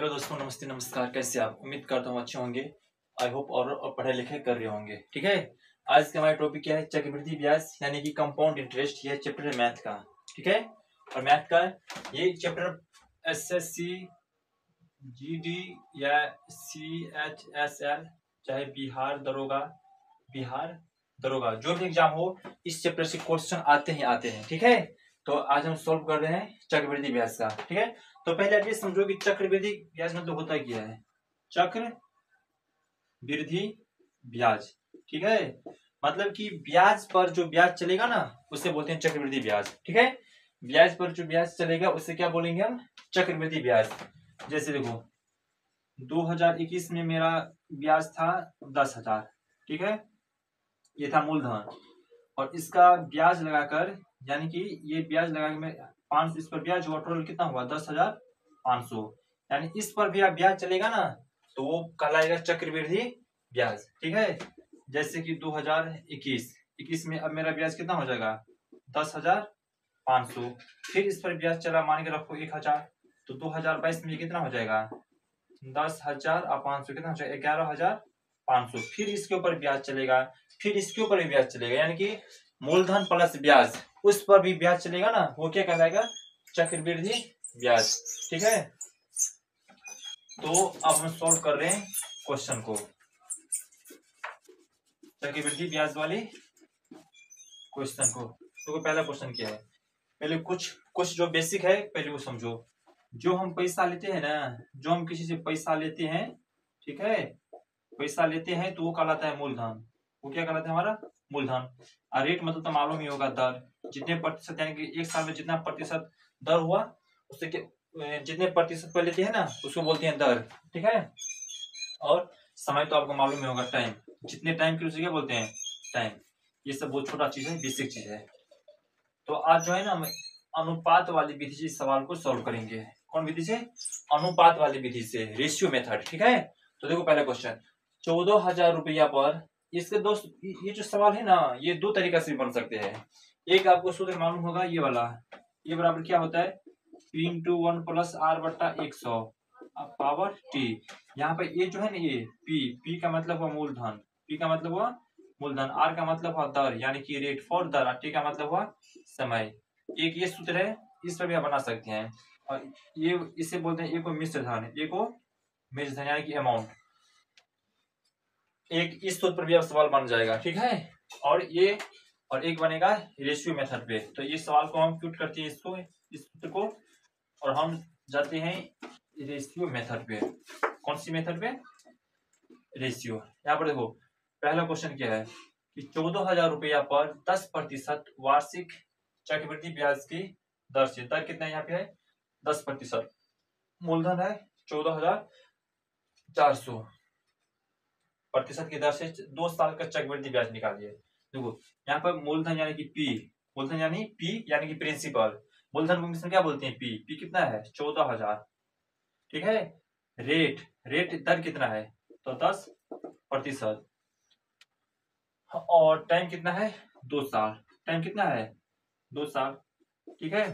Hello दोस्तों, नमस्ते नमस्कार। कैसे आप? उम्मीद करता हूँ अच्छे होंगे। आई होप और पढ़ाई लिखाई कर रहे होंगे। ठीक है, आज का हमारा टॉपिक क्या है? चक्रवृद्धि ब्याज यानी कि कंपाउंड इंटरेस्ट। यह चैप्टर है मैथ का। ठीक है, और मैथ का ये चैप्टर एसएससी जीडी या सीएचएसएल चाहे बिहार दरोगा जो भी एग्जाम हो, इस चैप्टर से क्वेश्चन आते हैं। ठीक है, तो आज हम सॉल्व कर रहे हैं चक्रवृद्धि ब्याज का। ठीक है, तो पहले आप ये समझो कि चक्रवृद्धि ब्याज मतलब होता क्या है। चक्रवृद्धि ब्याज, ठीक है, मतलब कि ब्याज पर जो ब्याज चलेगा ना उसे बोलते हैं चक्रवृद्धि ब्याज। ठीक है, ब्याज पर जो ब्याज चलेगा उसे क्या बोलेंगे हम? चक्रवृद्धि ब्याज। जैसे देखो 2021 में मेरा ब्याज था 10,000। ठीक है, ये था मूलधन, और इसका ब्याज लगाकर यानी कि ये ब्याज लगा के मैं 500, इस पर ब्याज हुआ, टोटल कितना हुआ? 10,500। यानी इस पर भी आप ब्याज चलेगा ना तो वो कहलाएगा चक्रवृद्धि ब्याज। ठीक है, जैसे कि 2021 में अब मेरा ब्याज कितना हो जाएगा? 10,500। फिर इस पर ब्याज चला, मान के रखो 1,000, तो 2022 में कितना हो जाएगा? 10,500 कितना हो जाएगा? 11,500। फिर इसके ऊपर ब्याज चलेगा, फिर इसके ऊपर भी ब्याज चलेगा, यानी कि मूलधन प्लस ब्याज उस पर भी ब्याज चलेगा ना, वो क्या कहलाएगा? चक्रवृद्धि ब्याज। ठीक है, तो अब हम सॉल्व कर रहे हैं क्वेश्चन को, चक्रवृद्धि ब्याज वाले क्वेश्चन को। तो पहला क्वेश्चन क्या है? पहले कुछ जो बेसिक है पहले वो समझो। जो हम पैसा लेते हैं ना, जो हम किसी से पैसा लेते हैं, ठीक है, पैसा लेते हैं तो वो कहलाता है मूलधन। वो क्या कहलाता है? हमारा मूलधन। और रेट मतलब तो मालूम ही होगा, दर। जितने प्रतिशत यानी कि एक साल में जितना प्रतिशत दर हुआ उससे जितने प्रतिशत पर लेते हैं ना उसको बोलते हैं दर। ठीक है, और समय तो आपको मालूम ही होगा, टाइम। जितने टाइम के उसे क्या बोलते हैं? टाइम। ये सब बहुत छोटा चीज है, बेसिक चीज है। तो आज जो है ना हम अनुपात वाली विधि से इस सवाल को सॉल्व करेंगे। कौन विधि से? अनुपात वाली विधि से, रेशियो मेथड। ठीक है, तो देखो पहला क्वेश्चन, 14,000 रुपया पर। इसके दोस्त ये जो सवाल है ना ये दो तरीका से बन सकते हैं। एक आपको सूत्र मालूम होगा, ये वाला, ये बराबर क्या होता है? P इंटू 1 प्लस R बट्टा 100 पावर T। यहाँ पे ये जो है ना, ये P का मतलब हुआ मूलधन, P का मतलब हुआ मूलधन, R का मतलब हुआ दर यानी कि रेट फॉर दर, T का मतलब हुआ समय। एक ये सूत्र है, इस पर भी आप बना सकते हैं। और ये इसे बोलते हैं एक मिश्र धन, यानी कि अमाउंट। एक इस सूत्र पर भी आप सवाल बन जाएगा। ठीक है, और एक बनेगा रेशियो मेथड पे। तो ये सवाल को हम क्यूट करते हैं इसको, इस सूत्र को, और हम जाते हैं रेशियो मेथड पे। कौन सी मेथड पे? रेशियो। यहाँ पर देखो पहला क्वेश्चन क्या है कि 14,000 रुपया पर 10% वार्षिक चक्रवृद्धि ब्याज की दर से, दर कितना यहाँ पे है? 10%। मूलधन है 14,400, प्रतिशत की दर से 2 साल का चक्रवृद्धि ब्याज निकालिए। देखो यहाँ पर मूलधन यानी कि पी, मूलधन यानी पी यानी कि प्रिंसिपल। मूलधन को इंग्लिश में क्या बोलते हैं? पी कितना है? 14,000। ठीक है, रेट दर कितना है? तो 10%। और टाइम कितना है? 2 साल। टाइम कितना है? 2 साल। ठीक है,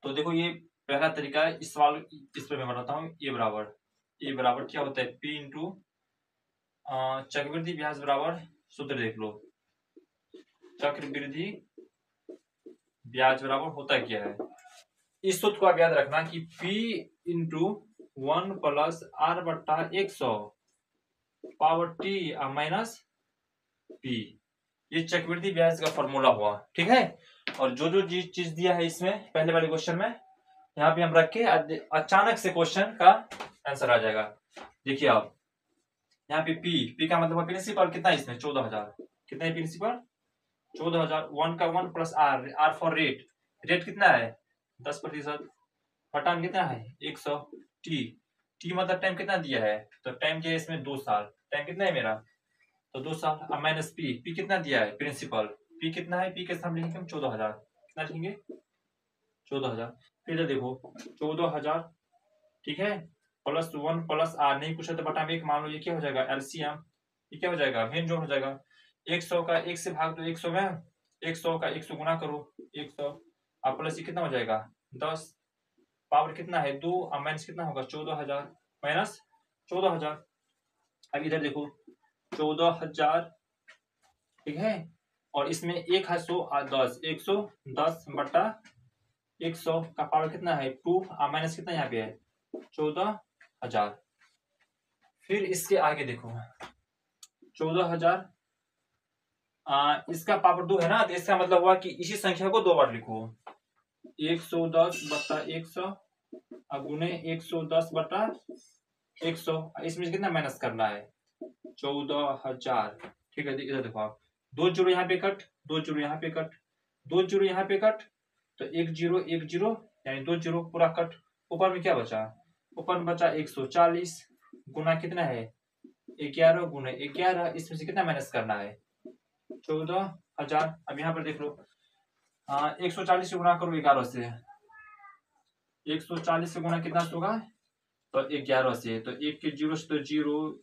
तो देखो ये पहला तरीका है। इस सवाल इस पर मैं बताता हूँ। ए बराबर क्या होता है? P इंटू चक्रवृद्धि ब्याज बराबर, सूत्र देख लो, चक्रवृद्धि ब्याज बराबर होता क्या है? इस सूत्र को आप याद रखना कि P इंटू 1 प्लस R बट्टा 100 पावर T माइनस P। ये चक्रवृद्धि ब्याज का फॉर्मूला हुआ। ठीक है, और जो चीज दिया है इसमें पहले वाले क्वेश्चन में, यहाँ पे हम रख के अचानक से क्वेश्चन का आंसर आ जाएगा। देखिए आप यहाँ पे P का मतलब प्रिंसिपल कितना है इसमें? 14,000। कितना है प्रिंसिपल? 14,000। 1 का 1 प्लस R फॉर रेट कितना है? 10%। टाइम कितना है? 100। टी मतलब टाइम कितना दिया है? तो टाइम दिया है इसमें 2 साल। टाइम कितना है मेरा? तो 2 साल। अब माइनस पी कितना दिया है? प्रिंसिपल। पी कितना है? पी के सामने लिखेंगे हम 14,000। कितना लिखेंगे? 14,000। फिर देखो 14,000, ठीक है, प्लस 1 प्लस R नहीं पूछा तो बटा में 1 मान लो। ये क्या हो जाएगा? एलसीएम। ये क्या हो जाएगा? मेन जोड़ हो जाएगा। 100 का 1 से भाग दो 100 में, 100 का 100 गुना करो 100, अब प्लस ये कितना हो जाएगा? 10। पावर कितना है 2 और माइनस कितना होगा 14,000 माइनस 14,000। अब इधर देखो 14,000 ठीक है, और इसमें 1 है 100 और 10 110 बटा 100 का पावर कितना है 2 और माइनस कितना यहाँ पे है 14,000। फिर इसके आगे देखो 14,000 इसका पावर 2 है ना, तो इसका मतलब हुआ कि इसी संख्या को 2 बार लिखो 110 बटा 100 गुने 110 बटा 100। इसमें कितना माइनस करना है 14,000। ठीक है, इधर देखो आप 2 जीरो यहाँ पे कट, 2 जीरो यहाँ पे कट, 2 जीरो यहाँ पे कट, तो 1 जीरो यानी 2 जीरो पूरा कट। ऊपर में क्या बचा, ऊपर में बचा 140 गुना कितना है 11 गुने 11। इसमें से कितना माइनस करना है 14,000। अब यहाँ पर देख लो 140 से गुना करो 11 से, 140 से गुना कितना होगा तो 11 से, तो 1 के 0 से तो 0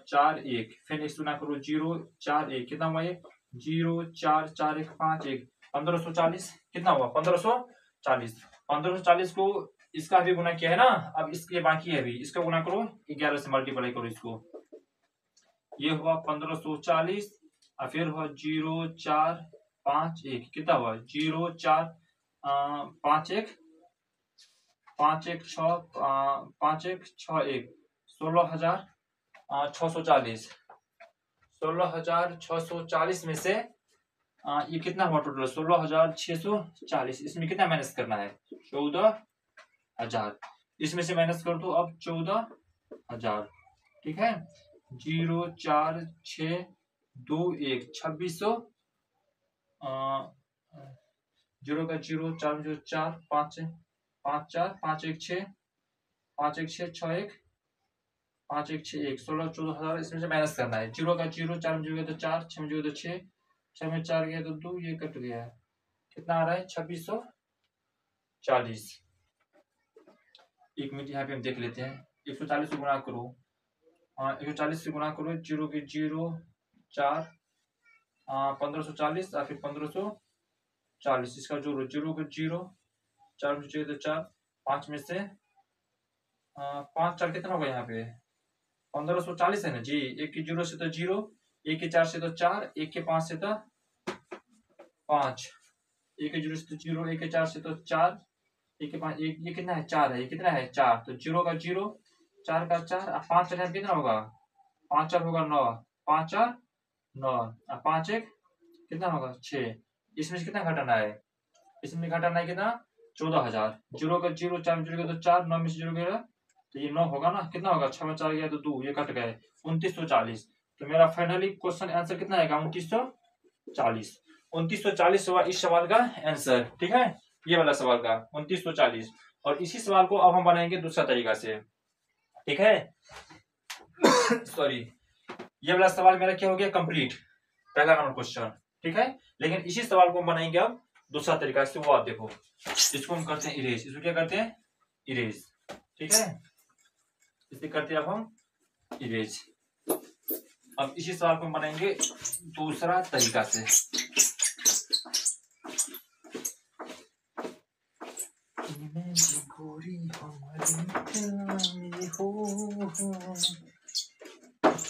4 1, फिर 1 गुना करो 0 4 1, कितना हुआ ये 0 4 4 1 5 1, 1540 कितना हुआ 1540। 1540 को इसका भी गुना किया है ना, अब इसके बाकी है अभी, इसका गुना करो 11 से मल्टीप्लाई करो इसको, ये हुआ 1540 और फिर हुआ 0 4 5 1, कितना हुआ 0 4 5 1 5 1 6 5 1 6 1, 16,640। 16,640 में से ये कितना हुआ टोटल 16,640। इसमें कितना माइनस करना है 14,000। इसमें से माइनस कर दो अब 14,000। ठीक है, 0 4 6 2 1 2600, 0 का 0 4 0 4 5 5 4 5 1 6 5 1 6 6 1 5 1 6 1, 16,14,000। इसमें से माइनस करना है 0 का 0 4 में 0 गया तो 4, 6 में 0 तो 6, 6 में 4 गया तो 2, ये कट गया है, कितना आ रहा है 2640। 1 मिनट यहाँ पे हम देख लेते हैं। 140 से गुणा करो, 140 से गुणा करो 0 के 0 4 1540 और फिर 1540, इसका जोड़ो 0 के 0 4 में 0 तो 4, 5 में से 5 4 कितना होगा यहाँ पे 1540 है ना जी। 1 के 0 से तो 0, 1 के 4 से तो 4, 1 के 5 से तो 5, 1 के 0 से तो 0, 1 के 4 से तो 4, 1 के 5 1, ये कितना है 4 है, ये कितना है 4, तो 0 का 0 4 का 4 और 5 4 कितना होगा 5 4 होगा 9, 5 4 9 और 5 1 कितना होगा 6। इसमें से कितना घटाना है, इसमें घटाना है कितना 14,000। 0 का 0 4 में 0 गया तो 4, 9 में से 0 गया तो ये 9 होगा ना, कितना होगा 6 में 4 गया तो 2, ये कट गए 2940। तो मेरा फाइनली क्वेश्चन आंसर कितना आएगा 2940। 2940 हुआ इस सवाल का आंसर। ठीक है, ये वाला सवाल का 2940। और इसी सवाल को अब हम बनाएंगे दूसरा तरीका से। ठीक है सॉरी, ये वाला सवाल मेरा क्या हो गया कंप्लीट, पहला नंबर क्वेश्चन। ठीक है, लेकिन इसी सवाल को हम बनाएंगे अब दूसरा तरीका से। वो आप देखो, इसको हम करते हैं इरेज, इसको क्या करते हैं इरेज। ठीक है, इसे करते हैं अब हम इरेज। अब इसी सवाल को हम बनाएंगे दूसरा तरीका से।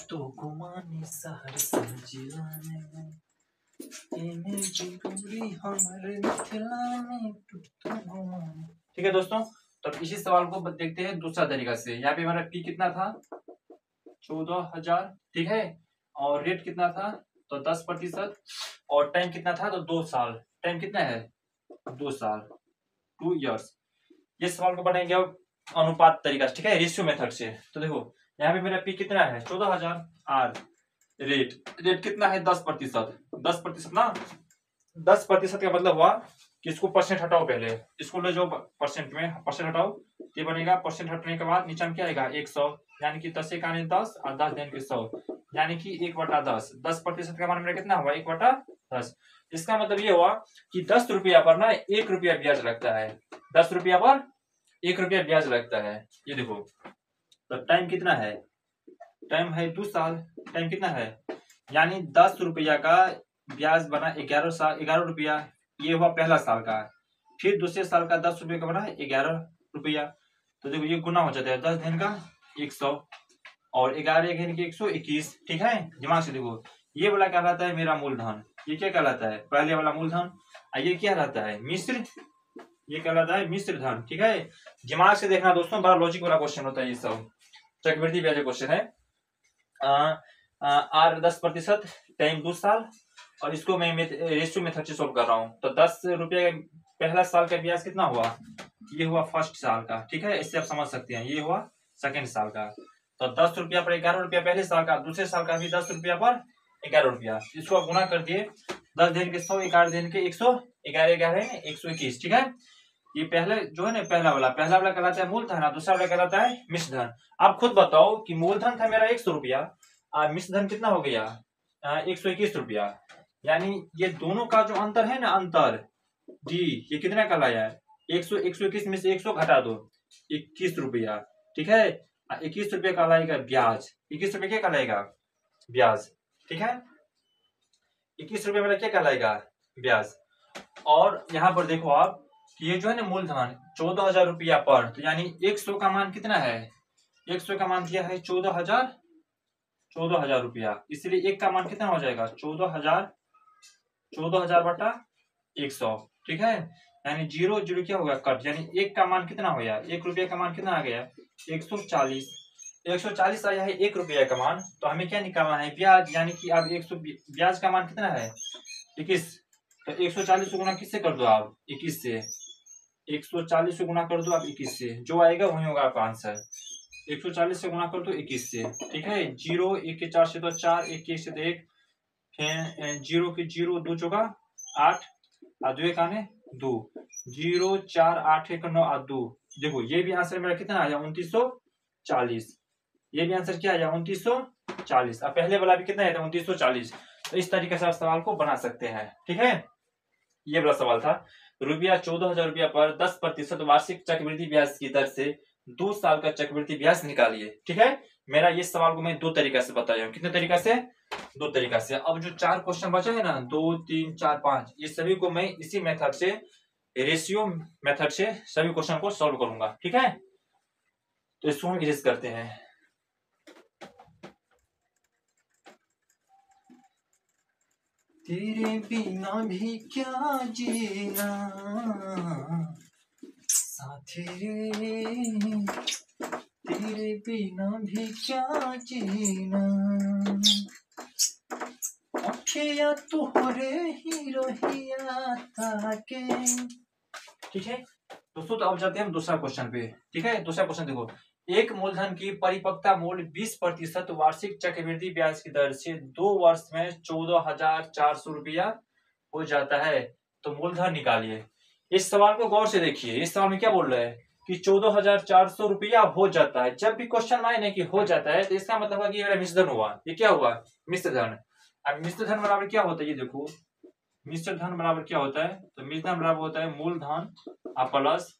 तो घुमाने शहर सजिलाने ठीक है दोस्तों, तो इसी सवाल को देखते हैं दूसरा तरीका से। यहाँ पे हमारा पी कितना था 14,000। ठीक है, और रेट कितना था तो 10%, और टाइम कितना था तो 2 साल। टाइम कितना है 2 साल 2 इयर्स। ये सवाल को बनाएंगे अब अनुपात तरीका से। ठीक है, रेशियो मेथड से। तो देखो यहाँ पे मेरा पी कितना है 14,000 और रेट कितना है 10%। 10% ना, 10% का मतलब हुआ कि इसको परसेंट हटाओ, पहले इसको ले जाओ परसेंट में, परसेंट हटाओ ये बनेगा। परसेंट हटने के बाद नीचे में क्या आएगा 100, यानी कि 10 एक आने 10 और 10 देने के 100, यानी कि 1/10। 10% का मान मेरा कितना हुआ 1/10। इसका मतलब ये हुआ कि 10 रुपया पर ना 1 रुपया ब्याज लगता है। 10 रुपया पर 1 रुपया ब्याज लगता है। ये देखो, तो टाइम कितना है, टाइम है 2 साल। टाइम कितना है, यानी 10 रुपया का ब्याज बना 11 रुपया, ये हुआ पहला साल का। फिर दूसरे साल का 10 रुपये का बना 11 रुपया। तो देखो ये गुना हो जाता है 10 धन का 100 और 11 घन के 121। ठीक है, दिमाग से देखो, ये वाला क्या रहता है मेरा मूलधन, ये क्या कहलाता है पहले वाला मूलधन, ये क्या रहता है मिश्र, ये कहलाता है मिश्र धन। ठीक है, दिमाग से देखना दोस्तों, बड़ा लॉजिक वाला क्वेश्चन होता है ये सब, चक्रवृद्धि ब्याज क्वेश्चन है। आर 10% टाइम 2 साल, और इसको मैं रेशियो मेथड से सोल्व कर रहा हूँ। तो 10 रुपये पहला साल का ब्याज कितना हुआ, ये हुआ फर्स्ट साल का। ठीक है, इससे आप समझ सकते हैं, ये हुआ सेकेंड साल का। तो 10 रुपया पर 11 रुपया पहले साल का, दूसरे साल का भी 10 रुपया पर 11 रुपया, इसको आप गुना कर दिए 10 दिन के 100, 11 दिन के 100, 11 11 121। ठीक है, ये पहले जो है ना पहला वाला कहलाता है मूलधन, दूसरा वाला कहलाता है मिश्र धन। आप खुद बताओ कि मूलधन था मेरा 100 रुपया और मिश्र धन कितना हो गया 121 रुपया, यानी ये दोनों का जो अंतर है ना, अंतर डी, ये कितना कहलाया है 121 में से 100 घटा दो 21 रुपया। ठीक है, 21 रुपया कहलाएगा ब्याज, 21 रुपया क्या कहलाएगा ब्याज। ठीक है, 21 रुपया मेरा क्या कहलाएगा ब्याज। और यहाँ पर देखो आप, ये जो है ना मूलधन 14,000 रुपया पर, तो यानी 100 का मान कितना है, 100 का मान दिया है 14,000 रुपया, इसलिए एक का मान कितना हो जाएगा 14,000 बटा 100। ठीक है, यानी 0 0 क्या होगा कट, यानी एक का मान कितना हो गया, 1 रुपया का मान कितना आ गया 140, 140 आया है 1 रुपया का मान। तो हमें क्या निकालना है ब्याज, यानी कि अब 100 ब्याज का मान कितना है 21। तो 140 से गुना किससे कर दो आप 21 से, 140 से गुना कर दो आप 21 से, जो आएगा वही होगा आपका आंसर। 140 से गुना कर दो 21 से। ठीक है, 0 1 के 4 से तो 4, 1 के 1 से तो 1, फिर 0 के 0 2 चौका 8 और 2 आने 2, 0 4 8 1 9 और 2। देखो ये भी आंसर मेरा कितना आया 2940, ये भी आंसर क्या आया 2940, अब पहले वाला भी कितना आया था 2940। तो इस तरीके से आप सवाल को बना सकते हैं। ठीक है, ये वाला सवाल था, रुपया 14,000 रुपया पर 10% वार्षिक चक्रवृद्धि ब्याज की दर से 2 साल का चक्रवृद्धि ब्याज निकालिए। ठीक है, मेरा ये सवाल को मैं 2 तरीका से बताया हूँ, कितने तरीका से 2 तरीका से। अब जो 4 क्वेश्चन बचे है ना 2 3 4 5, ये सभी को मैं इसी मेथड से, रेशियो मेथड से सभी क्वेश्चन को सॉल्व करूंगा। ठीक है, तो इसको हम इरेज करते हैं। तेरे बिना भी क्या जीना साथी रे, तेरे बिना भी क्या जीना, अखियां तोहरे ही रहिया ताके। ठीक है दोस्तों, तो अब जाते हैं हम दूसरा क्वेश्चन पे। ठीक है, दूसरा क्वेश्चन देखो, एक मूलधन की परिपक्वता मूल्य 20% वार्षिक चक्रवृद्धि ब्याज की दर से 2 वर्ष में 14,400 रुपया हो जाता है, तो मूलधन निकालिए। इस सवाल को गौर से देखिए, इस सवाल में क्या बोल रहा है कि 14,400 रुपया हो जाता है। जब भी क्वेश्चन आए ना कि हो जाता है, तो इसका मतलब है कि ये मिश्र धन हुआ, ये क्या हुआ मिश्र धन। अब मिश्र धन बराबर क्या होता है, ये देखो मिश्र धन बराबर क्या होता है, तो मिश्र धन बराबर होता है मूलधन प्लस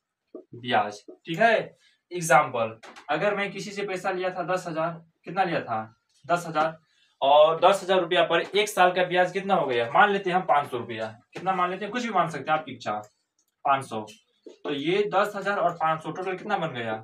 ब्याज। ठीक है, एग्जाम्पल, अगर मैं किसी से पैसा लिया था 10,000, कितना लिया था 10,000, और 10,000 रुपया पर 1 साल का ब्याज कितना हो गया, मान लेते हैं हम 500 रुपया, कितना मान लेते हैं, कुछ भी मान सकते हैं आपकी इच्छा 500। तो ये 10,000 और 500 टोटल कितना बन गया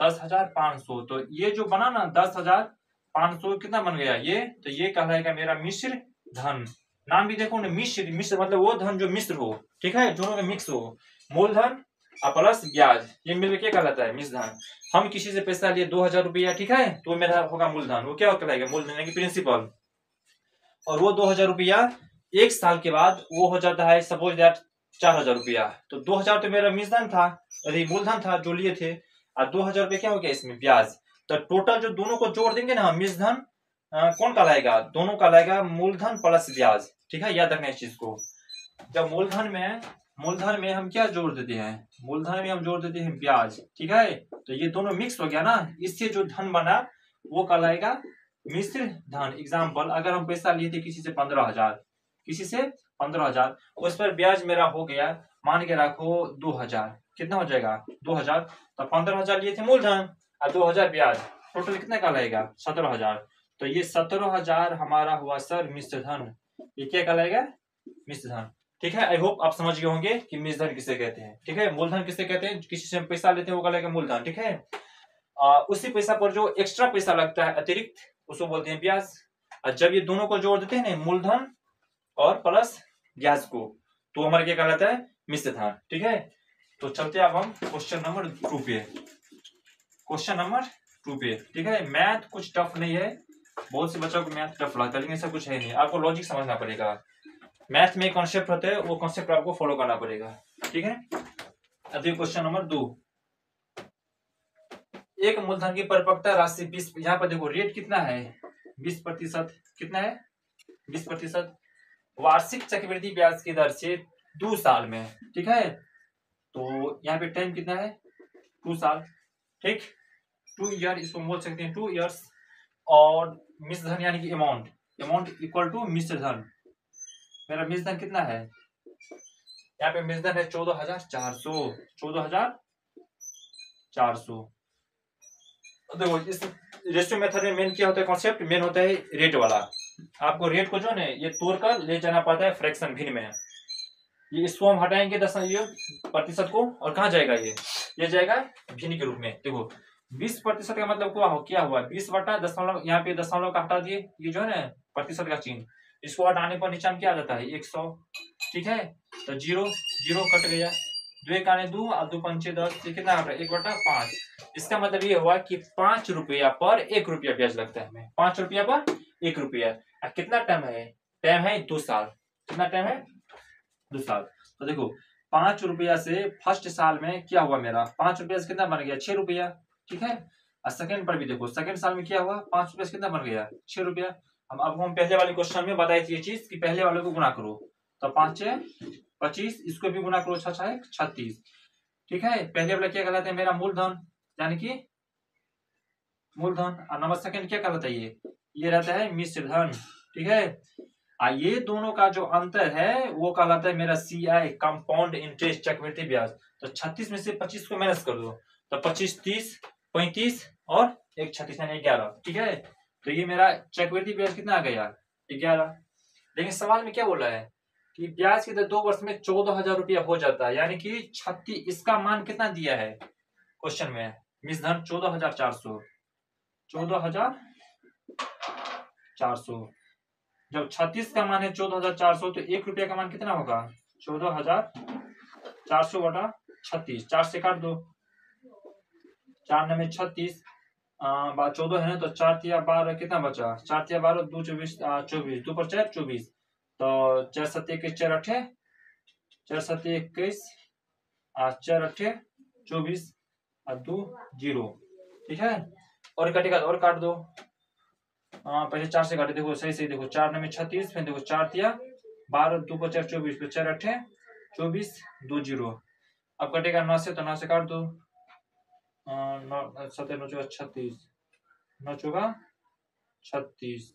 10,500। तो ये जो बना ना 10,500 कितना बन गया ये, तो ये कहलाएगा मेरा मिश्र धन। नाम भी देखो ना, मिश्र, मिश्र मतलब वो धन जो मिश्र हो। ठीक है, दोनों में मिक्स हो, मूलधन प्लस ब्याज, ये मिलकर क्या कहलाता है मिश्र धन। हम किसी से पैसा लिए 2,000 रुपया, ठीक है, तो मेरा होगा मूलधन, वो क्या कहलाएगा मूलधन की प्रिंसिपल। और वो 2,000 रुपया 1 साल के बाद वो हो जाता है सपोज दैट 4,000 रुपया। तो 2,000 तो मेरा मिश्र था, अरे मूलधन था जो लिए थे, और 2,000 रुपया क्या हो गया इसमें ब्याज। तो टोटल जो दोनों को जोड़ देंगे ना मिश्र धन कौन कहलाएगा, दोनों कहलाएगा मूलधन प्लस ब्याज। ठीक है, याद रखना इस चीज को। जब मूलधन में हम क्या जोड़ देते हैं, मूलधन में हम जोड़ देते हैं ब्याज। ठीक है, तो ये दोनों मिक्स हो गया ना, इससे जो धन बना वो कहलाएगा मिश्र धन। एग्जाम्पल, अगर हम पैसा लिए थे किसी से 15,000, किसी से 15,000, उस पर ब्याज मेरा हो गया मान के रखो 2,000, कितना हो जाएगा 2,000। तो 15,000 लिए थे मूलधन और 2,000 ब्याज, टोटल कितना कहलाएगा 17,000। तो ये 17,000 हमारा हुआ सर मिश्र धन, ये क्या कहलाएगा मिश्र धन। ठीक है, आई होप आप समझ गए होंगे कि मिश्रधन किसे कहते हैं। ठीक है, मूलधन किसे कहते हैं, किसी से हम पैसा लेते हैं वो कहलाएगा मूलधन। ठीक है, उसी पैसा पर जो एक्स्ट्रा पैसा लगता है अतिरिक्त, उसको बोलते हैं ब्याज। और जब ये दोनों को जोड़ देते हैं ना, मूलधन और प्लस ब्याज को, तो हमारा क्या कहलाता है, मिश्रधन। ठीक है, तो चलते अब हम क्वेश्चन नंबर 2 पे। क्वेश्चन नंबर 2 पे, ठीक है, मैथ कुछ टफ नहीं है, बहुत से बच्चों को मैथ टफ लगता है, लेकिन ऐसा कुछ है नहीं, आपको लॉजिक समझना पड़ेगा। मैथ में कॉन्सेप्ट होते हैं, वो कॉन्सेप्ट आपको फॉलो करना पड़ेगा। ठीक है, अभी क्वेश्चन नंबर 2। एक मूलधन की परिपक्वता राशि 20, यहाँ पर देखो रेट कितना है, 20%। कितना है, 20%। वार्षिक चक्रवृद्धि ब्याज की दर से 2 साल में। ठीक है, तो यहाँ पे टाइम कितना है, 2 साल। ठीक, 2 ईयर इसको बोल सकते हैं, 2 इयर्स। और मिश्रधन यानी कि अमाउंट, अमाउंट इक्वल टू मिश्रधन। मेरा मिश्रधन कितना है, यहाँ पे मिश्रधन है 14,400, 14,400। देखो इस रेशियो मेथड में मेन क्या होता है, कॉन्सेप्ट मेन होता है रेट वाला। आपको रेट को जो है ये तोड़कर ले जाना पड़ता है फ्रैक्शन भिन्न में। ये इसको हम हटाएंगे 10% को, और कहाँ जाएगा ये जाएगा भिन्न के रूप में। देखो 20% का मतलब क्या हुआ, 20/दशमलव, यहाँ पे दशमलव का हटा दिए, ये जो है ना प्रतिशत का चिन्ह, इसको हटाने पर नीचे क्या आ जाता है, 100। ठीक है, तो 0 0 कट गया, 2 1 आने 2 और 2 5 10, कितना आ रहा है, 1/5। इसका मतलब ये हुआ कि 5 रुपया पर 1 रुपया ब्याज लगता है हमें, 5 रुपया पर 1 रुपया। कितना टाइम है, टाइम है 2 साल। कितना टाइम है, 2 साल। तो देखो 5 रुपया से फर्स्ट साल में क्या हुआ, मेरा 5 रुपया से कितना बन गया, 6 रुपया। ठीक है, और सेकंड पर भी देखो, सेकंड साल में क्या हुआ, 5 रुपया से कितना बन गया, 6 रुपया। अब हम पहले वाले क्वेश्चन में बताई थी ये चीज कि पहले वाले को गुना करो, तो 5 6 25, इसको भी गुना करो, 6 6 36। ठीक है, पहले वाला क्या कहलाता है, मेरा मूलधन यानी कि मूलधन। और नंबर सेकंड क्या कहलाता है, ये रहता है मिश्रधन। ठीक है, ये दोनों का जो अंतर है वो कहलाता है मेरा CI, कंपाउंड इंटरेस्ट, चक्रवृद्धि ब्याज। तो 36 में से 25 को माइनस कर दो, तो 25 30 35 और 1 36 यानी 11। ठीक है, तो ये मेरा चक्रवृद्धि ब्याज कितना आ गया, 11। लेकिन सवाल में क्या बोला है कि ब्याज की दर 2 वर्ष में 14,000 रुपया हो जाता है, यानी कि 36, इसका मान कितना दिया है क्वेश्चन में, मिश्रधन 14,400, 14,400। जब 36 का मान है 14,400, तो 1 रुपया का मान कितना होगा, 14,400 बटा 36, 4 से काट दो, 4 9 36, 14 है ना, तो 4 तिया 12, कितना बचा, 4 तिया 12, 2 24, 24, 2 पर 4 24, तो 4 7 21 4 8, 4 7 21, 4 8 24 और 2 0। ठीक है, और कटेगा और काट दो, पहले 4 से काटे, देखो सही सही, देखो 4 9 36, फिर देखो 4 तिया 12, 2 पर 4 24, फिर 4 8 24, 2 0। अब कटेगा 9 से, तो 9 से काट दो, 9 7 9 36, 9 चौका 36।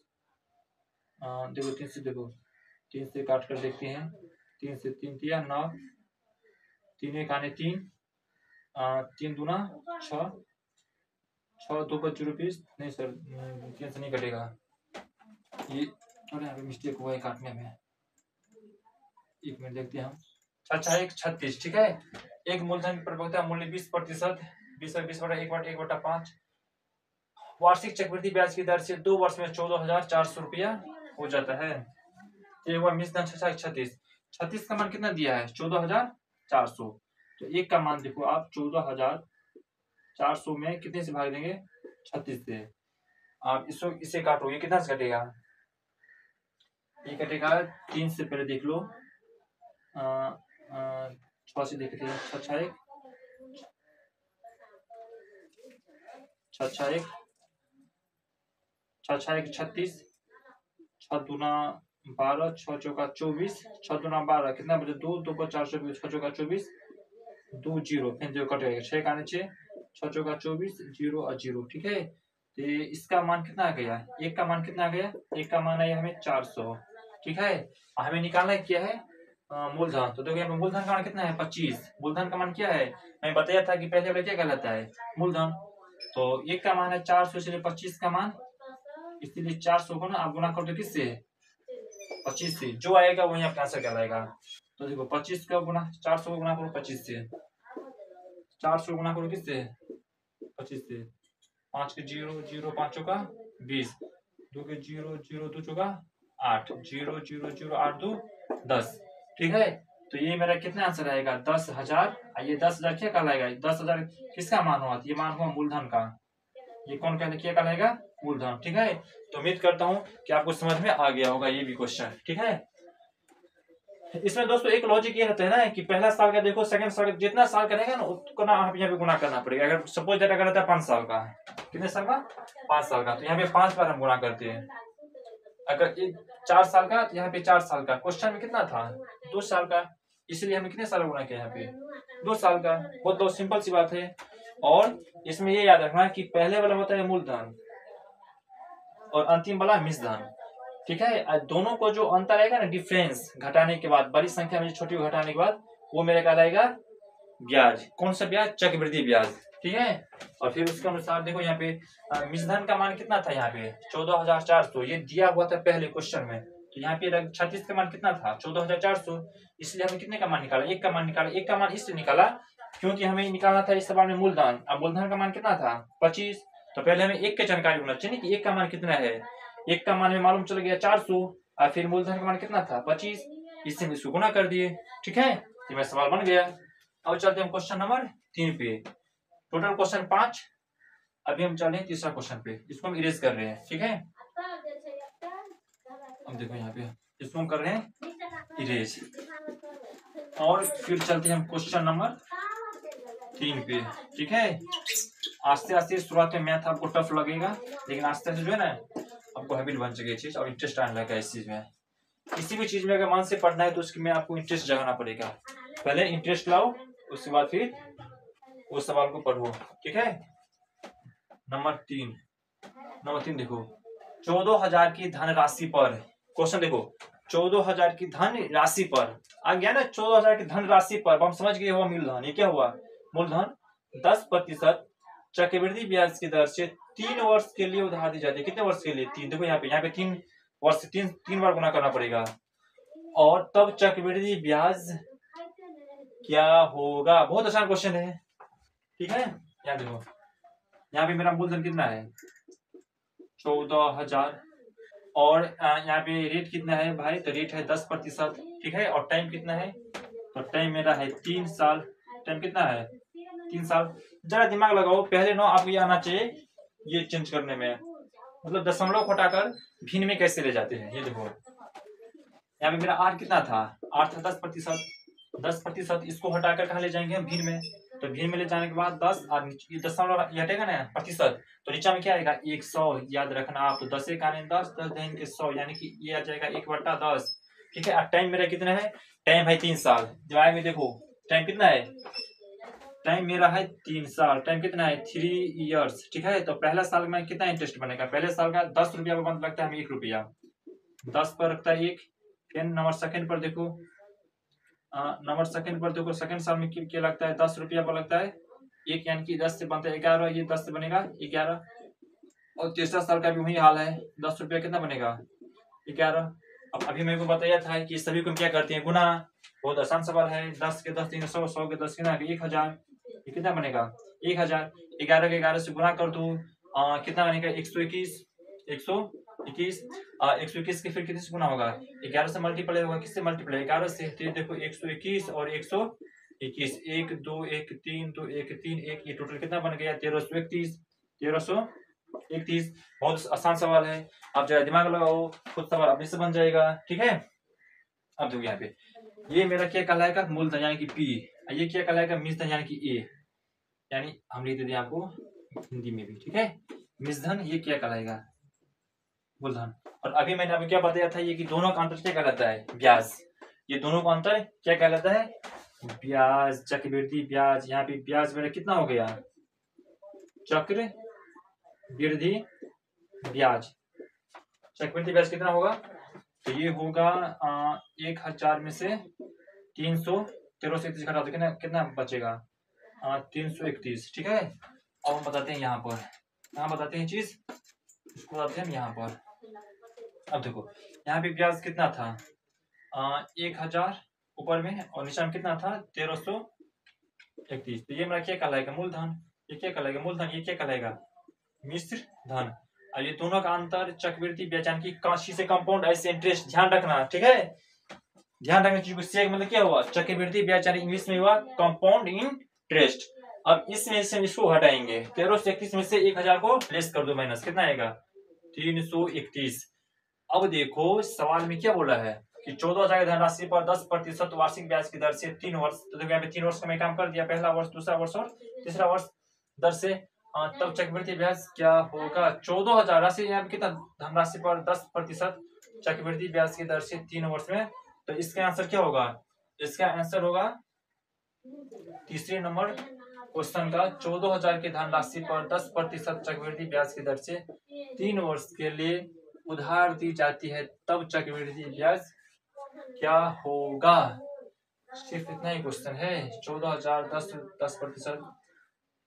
देखो 3 से, देखो 3 से काट कर देखते हैं, 3 से 3 तिया 9, 3 1 आने 3, 3 दूना 6, 6 2 पर 24, नहीं सर 3 से नहीं कटेगा, ये थोड़ा यहाँ पे मिस्टेक हुआ है काटने में, 1 मिनट देखते हैं हम। 6 36। ठीक है, एक मूलधन की परिपक्वता मूल्य 20%, 20/1/5 वार्षिक चक्रवृद्धि ब्याज की दर से 2 वर्ष में 14,400 रुपया हो जाता है। एक बार मिश्रधन 6 36, 36 का मान कितना दिया है, 14,400। तो एक का मान देखो आप, 14,400 में कितने से भाग देंगे, 36 से। आप इसको इसे काटो, ये कितना से कटेगा, ये कटेगा 3 से, पहले देख लो, 6 से देखते हैं, 6 6 1 6 6 1 6 6 1 36, 6 दूना 12, 6 चौका 24, 6 दूना 12, कितना बचे 2 2 पर 420, 6 चौका 24, 2 0, फिर जो कटेगा 6 का 6, 6 चौका 24, 0 और 0। ठीक है, तो इसका मान कितना आ गया, एक का मान कितना आ गया, एक का मान आया हमें 400। ठीक है, हमें निकालना क्या है, मूलधन। तो देखो मूलधन का मान कितना है, 25। मूलधन का मान क्या है, मैं बताया था कि पहले वाला क्या कहलाता है, मूलधन। तो एक का मान है 400, इसलिए 25 का मान, इसलिए 400 को ना आप गुना कर दो किससे, 25 से, जो आएगा वही आपका आंसर कहलाएगा। तो देखो 25 का गुना 400 को गुना करो 25 से, 400 गुना करो किससे 25 से, 5 के 0 0 5 का 20, 2 के 0 0 2 चौका 8, 0 0 0 8 2 10। ठीक है, तो ये मेरा कितना आंसर आएगा 10,000। ये 10,000 क्या कहलाएगा, 10,000 किसका मान हुआ, ये मान हुआ मूलधन का। ये कौन क्या कहलाएगा, मूलधन। ठीक है, तो उम्मीद करता हूँ कि आपको समझ में आ गया होगा ये भी क्वेश्चन। ठीक है, इसमें दोस्तों एक लॉजिक ये रहता है ना कि पहला साल का देखो, सेकंड साल का जितना साल का रहेगा ना उतना आप यहाँ पे गुना करना पड़ेगा। अगर सपोज डेटा का रहता है 5 साल का, कितने साल का 5 साल का, तो यहाँ पे 5 बार हम गुना करते हैं। अगर 4 साल का तो यहाँ पे 4 साल का, क्वेश्चन में कितना था 2 साल का, इसलिए हमने कितने साल गुना किया यहाँ पे 2 साल का। बहुत सिंपल सी बात है। और इसमें ये याद रखना कि पहले वाला होता है मूलधन और अंतिम वाला मिश्रधन। ठीक है, दोनों को जो अंतर आएगा ना, डिफरेंस घटाने के बाद, बड़ी संख्या में छोटी को घटाने के बाद, वो मेरे कहलाएगा ब्याज। कौन सा ब्याज, चक्रवृद्धि ब्याज। ठीक है, और फिर उसके अनुसार देखो यहाँ पे मिश्रधन का मान कितना था, यहाँ पे 14,400 ये दिया हुआ था पहले क्वेश्चन में। तो यहाँ पे 36 का मान कितना था 14,400, इसलिए हमें कितने का मान निकाला, 1 का मान निकाला। 1 का मान इसलिए निकाला क्योंकि हमें निकालना था इस सवाल में मूलधन। अब मूलधन का मान कितना था 25, तो पहले हमें 1 की जानकारी होना चाहिए कि 1 का मान कितना है। 1 का मान में मालूम चल गया 400, और फिर मूलधन का मान कितना था 25, इससे हम इसको गुना कर दिए। ठीक है, ये मेरा सवाल बन गया। अब चलते हैं क्वेश्चन नंबर 3 पे। टोटल क्वेश्चन 5, अभी हम चल रहे हैं तीसरा क्वेश्चन पे, इसको हम इरेज कर रहे हैं। ठीक है, अब देखो यहाँ पे इसको हम कर रहे हैं इरेज, और फिर चलते हैं हम क्वेश्चन नंबर 3 पे। ठीक है, आस्ते आस्ते शुरुआत में मैथ आपको टफ लगेगा, लेकिन आस्ते आस्ते जो है ना आपको हैबिट बन चुकी है चीज, और इंटरेस्ट आने लगा इस चीज में। किसी भी चीज में अगर मन से पढ़ना है तो उसकी में आपको इंटरेस्ट जगाना पड़ेगा। पहले इंटरेस्ट लाओ, उसके बाद फिर उस सवाल को पढ़ो। ठीक है, नंबर 3 देखो, 14,000 की धनराशि पर, क्वेश्चन देखो 14,000 की धन राशि पर आ गया ना, 14,000 की धन राशि पर हम समझ गए हुआ मूलधन। ये क्या हुआ मूलधन, 10% चक्रवृद्धि ब्याज की दर से 3 वर्ष के लिए उधार दी जाती है। कितने वर्ष के लिए 3, देखो यहाँ पे 3 वर्ष, 3 बार गुना करना पड़ेगा। और तब चक्रवृद्धि ब्याज क्या होगा, बहुत आसान क्वेश्चन है। ठीक है, यहाँ देखो यहाँ पे मेरा मूलधन कितना है 14,000, और यहाँ पे रेट कितना है भाई, तो रेट है 10%। ठीक है, और टाइम कितना है, तो टाइम मेरा है 3 साल। टाइम कितना है 3 साल। जरा दिमाग लगाओ, पहले नो आपको ये आना चाहिए ये चेंज करने में, मतलब दशमलव को हटाकर भिन्न में कैसे ले जाते हैं। ये देखो यहाँ पे मेरा आर कितना था, आर था 10%, इसको हटाकर कहाँ ले जाएंगे हम भिन्न में, तो भिन्न में ले जाने के बाद 10 और दशमलव हटेगा ना प्रतिशत, तो नीचे में क्या आएगा 100। याद रखना आप, तो 10 का 10, 10 के 100, यानी कि ये आ जाएगा 1/10। ठीक है, और टाइम मेरा कितना है, टाइम है 3 साल। दिमाग में देखो टाइम कितना है, टाइम मेरा है 3 साल, टाइम कितना है 3 इयर्स। ठीक है, तो पहला साल में कितना इंटरेस्ट बनेगा, पहले साल का 10 रुपया पर बंद लगता है हमें 1 रुपया, 10 पर रखता है 1। फिर नंबर सेकंड पर देखो, सेकंड साल में क्या लगता है 10 रुपया पर लगता है 1, यानी कि 10 से बनता है 11, ये 10 से बनेगा 11। और तीसरा साल का भी वही हाल है, 10 रुपया कितना बनेगा 11। अब अभी मेरे को बताया था कि सभी को क्या करते हैं गुना, बहुत आसान सवाल है। 10 के 10 300, 100 के 10 कितना 1000, ये कितना बनेगा 1000। 11 के 11 से गुना कर दो, कितना बनेगा 121, 121 के फिर कितने से गुना होगा 11 से मल्टीप्लाई होगा, किससे मल्टीप्लाई 11 से। तो देखो 121 और 121, 1 2 1 3 2 1 3 1, ये टोटल कितना बन गया 1331। बहुत आसान सवाल है, आप जरा दिमाग लगाओ, खुद सवाल अपने से बन जाएगा। ठीक है, अब देखो यहाँ पे ये मेरा क्या कहलाएगा मूलधन यानी कि पी, ये क्या कहलाएगा मिश्रधन यानी कि ए, यानी हम लिख देते हैं आपको हिंदी में भी। ठीक है, मिश्रधन ये क्या कहलाएगा मूलधन। और अभी मैंने आपको क्या बताया था, ये कि दोनों का अंतर क्या कहलाता है ब्याज। ये दोनों का अंतर क्या कहलाता है ब्याज, चक्रवृद्धि ब्याज। यहाँ पे ब्याज मेरा कितना हो गया चक्रवृद्धि ब्याज, चक्रवृद्धि ब्याज कितना होगा, तो ये होगा 1000 में से 331 घटा दो, कितना बचेगा 331। ठीक है, अब हम बताते हैं यहाँ बताते हैं चीज, इसको बताते हैं हम यहाँ पर। अब देखो यहाँ पे ब्याज कितना था 1000 ऊपर में और नीचे में कितना था 1331। तो ये मेरा क्या कहलाएगा मूलधन, ये क्या कहलाएगा मूलधन, ये क्या कहलाएगा मिश्र धन। और ये दोनों का अंतर चक्रवृद्धि ब्याज यानी कि काशी से कंपाउंड ऐसे इंटरेस्ट, ध्यान रखना ठीक है, ध्यान रखना चीज को। मतलब क्या हुआ चक्रवृद्धि ब्याज यानी इंग्लिश में हुआ कंपाउंड इंटरेस्ट। अब इसमें से इसको हटाएंगे 1331 में से 1000 को लेस कर दो माइनस, कितना आएगा 331। अब देखो सवाल में क्या बोला है कि 14,000 की धनराशि पर 10% वार्षिक ब्याज की दर से 3 वर्ष, तो देखो यहाँ पे 3 वर्ष का मैं काम कर दिया, पहला वर्ष, दूसरा वर्ष और तीसरा वर्ष दर से, तब चक्रवृद्धि ब्याज क्या होगा 14,000 राशि, यहाँ पे कितना धनराशि पर 10% चक्रवृद्धि ब्याज की दर से 3 वर्ष में, तो इसका आंसर क्या होगा, इसका आंसर होगा तीसरे नंबर क्वेश्चन का 14,000 की धनराशि पर 10% चक्रवृद्धि ब्याज की दर से 3 वर्ष के लिए उधार दी जाती है, तब चक्रवृद्धि ब्याज क्या होगा। सिर्फ इतना ही क्वेश्चन है। 14,000 10%,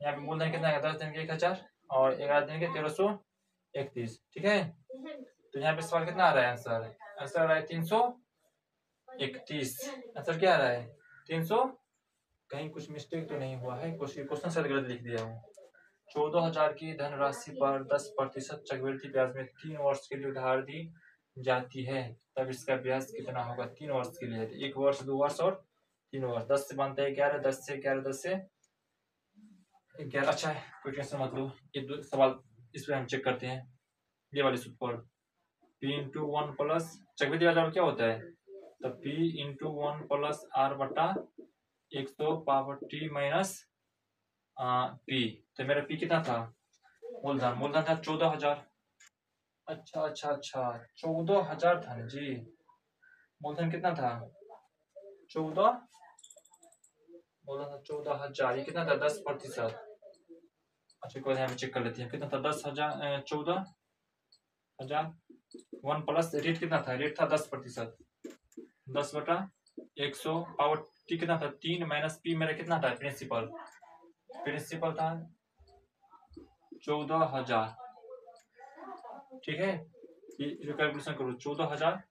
यहाँ पे मूलधन कितना है 10 दिन के 1,000 और 11 दिन के 1331, ठीक है। तो यहाँ पे सवाल कितना आ रहा है आंसर, आंसर आ रहा है 331। आंसर क्या आ रहा है 300, कहीं कुछ मिस्टेक तो नहीं हुआ है, क्वेश्चन शायद गलत लिख दिया हूँ। 14,000 की धनराशि पर 10% चक्रवृद्धि ब्याज में 3 वर्ष के लिए उधार दी जाती है, तब इसका ब्याज कितना होगा 3 वर्ष के लिए, 1 वर्ष 2 वर्ष और 3 वर्ष, 10 से बनता है 11, 10 से 11, 10 से 11। अच्छा है कोई टेंशन मत लो, ये सवाल इस पर हम चेक करते हैं। ये वाले सूत्र पर P/1 प्लस चक्रवृद्धि ब्याज क्या होता है, तो P/1 प्लस R बटा 100 पावर T माइनस P। तो मेरा P कितना था मूलधन, मूलधन था 14,000। अच्छा 14,000 था ना जी, मूलधन कितना था 14, मूलधन था 14,000, ये कितना था 10%। अच्छा कोई यहाँ पे चेक कर लेते हैं कितना था 10,000, 14,000 1 प्लस रेट कितना था, रेट था 10%, 10 बटा 100 पावर टी कितना था 3 माइनस पी मेरा कितना था प्रिंसिपल, प्रिंसिपल था 14,000, ठीक है। ये कैलकुलेशन करो 14,000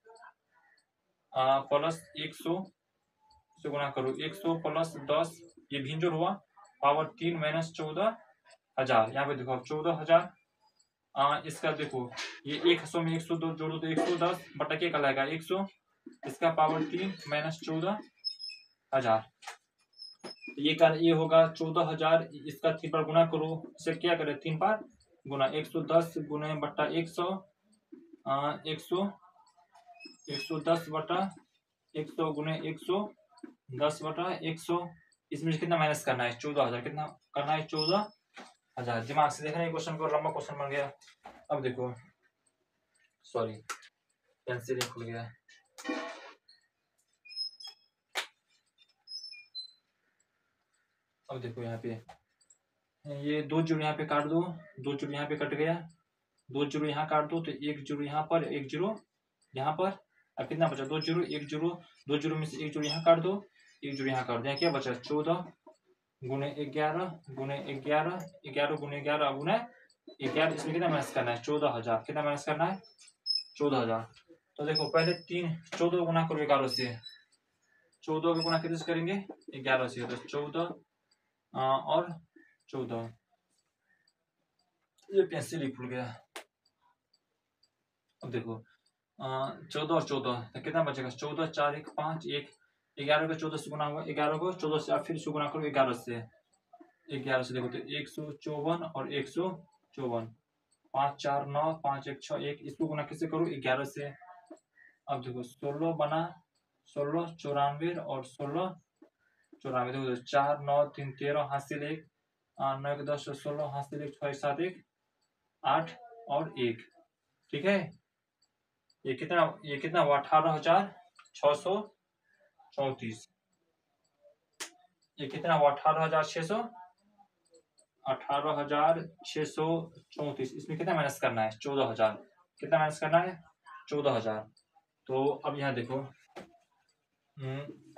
प्लस 100 से गुणा करो, 100 प्लस 10 ये भिंजोड़ हुआ पावर 3 माइनस 14,000, यहाँ पे देखो 14,000 इसका देखो ये 100 में 102 जोड़ो तो 110 बटा क्या कहलाएगा 100, इसका पावर 3 माइनस 14,000, ये होगा 14,000, इसका 3 बार गुणा करो, इसे क्या करें 3 बार गुना 110 गुने बटा 100, 110 बटा 100 गुने 110 बटा 100, इसमें कितना माइनस करना है 14,000, कितना करना है 14,000। दिमाग से देखना ये क्वेश्चन को, लंबा क्वेश्चन बन गया। अब देखो सॉरी पेंसिल खुल गया, अब देखो यहाँ पे ये 2 जीरो यहाँ पे काट दो, 2 जीरो यहाँ पे कट गया, 2 जीरो यहाँ काट दो तो 1 जीरो यहाँ पर 1 जीरो यहाँ पर, अब कितना बचा 2 जीरो 1 जीरो, 2 जीरो में से 1 जीरो यहाँ काट दो, 1 जीरो यहाँ काट दो, क्या बचा 14 गुने 11 गुने 11, 11 गुने 11 गुने 11, इसमें कितना माइनस करना है 14,000, कितना माइनस करना है 14,000। तो देखो पहले 14 गुना करो 11 से, 14 का गुना कितने से करेंगे 11 से, तो 14 और 14, ये पेंसिल ही खुल गया। अब देखो 14 और 14 तो कितना बचेगा 14 4 1 5 1, 11 को 14 से गुना हुआ, 11 को 14 से आप फिर से गुना करो 11 से, 11 से देखो तो 154 और 154, 5 4 9 5 1 6 1, इसको गुना किससे करो 11 से। अब देखो 16 बना 16 94 और 16 94, देखो 4 9 3 13 हासिल 1, 9 10 16 हासिल 1 6 7 1 8 और 1, ठीक है। ये कितना हुआ 18,634, ये कितना हुआ 18,634, इसमें कितना माइनस करना है 14,000, कितना माइनस करना है 14,000। तो अब यहाँ देखो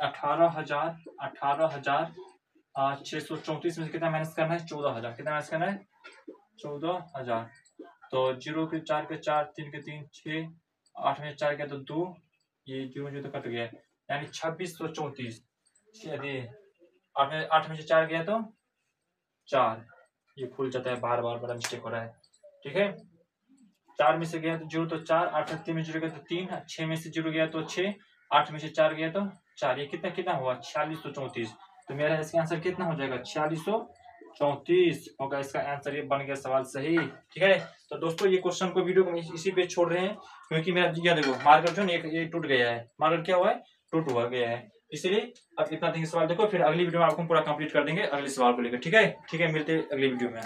18,634 में कितना माइनस करना है 14,000, कितना माइनस करना है 14,000। तो 0 के 4 के 4, 3 के 3 6, 8 में 4 गया तो 2, ये 0 0 तो कट गया, यानी 2634। यदि 8 में से 4 गया तो 4, ये भूल जाता है, बार बार बड़ा मिस्टेक हो रहा है। ठीक है, 4 में से गया तो 0 तो 4, 8 में 3 में 0 गया तो 3, 6 में से 0 गया तो 6, 8 में से 4 गया तो 4। ये कितना कितना हुआ? 4634। तो मेरा इसका आंसर कितना हो जाएगा? 4634 होगा इसका आंसर। ये बन गया सवाल सही। ठीक है, तो दोस्तों ये क्वेश्चन को वीडियो को इसी पे छोड़ रहे हैं, क्योंकि मेरा यह देखो मार्कर जो ये टूट गया है। मार्कर क्या हुआ है? टूट हुआ गया है। इसलिए अब इतना देखिए सवाल देखो, फिर अगली वीडियो में आपको पूरा कंप्लीट कर देंगे अगले सवाल को लेकर। ठीक है, मिलते हैं अगली वीडियो में।